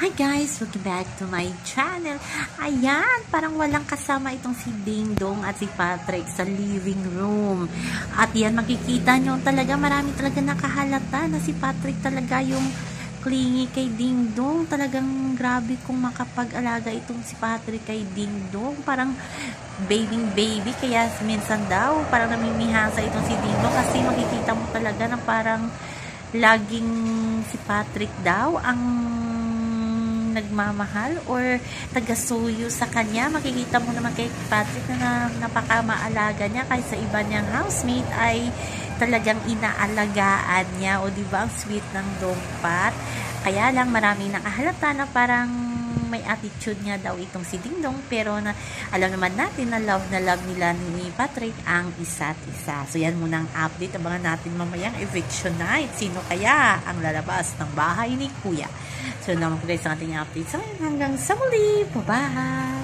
Hi guys! Welcome back to my channel. Ayan, parang walang kasama itong si Ding Dong at si Patrick sa living room. At yan, makikita nyo talaga, marami talaga nakahalata na si Patrick talaga yung clingy kay Ding Dong. Talagang grabe kung makapag-alaga itong si Patrick kay Ding Dong. Parang baby, kaya minsan daw parang namimihasa itong si Ding Dong kasi makikita mo talaga na parang laging si Patrick daw ang nagmamahal or taga-suyo sa kanya. Makikita mo naman kay Patrick na napaka-maalaga niya kaysa iba niyang housemate ay talagang inaalagaan niya. O diba, ang sweet ng Dongpat. Kaya lang maraming nakahalata na parang may attitude nga daw itong si Ding Dong, pero na, alam naman natin na love nila ni Patrick ang isa't isa. So yan muna ang update. Abangan natin mamayang eviction night. Sino kaya ang lalabas ng bahay ni Kuya? So naman po guys ang ating update. So hanggang sa muli. Bye-bye!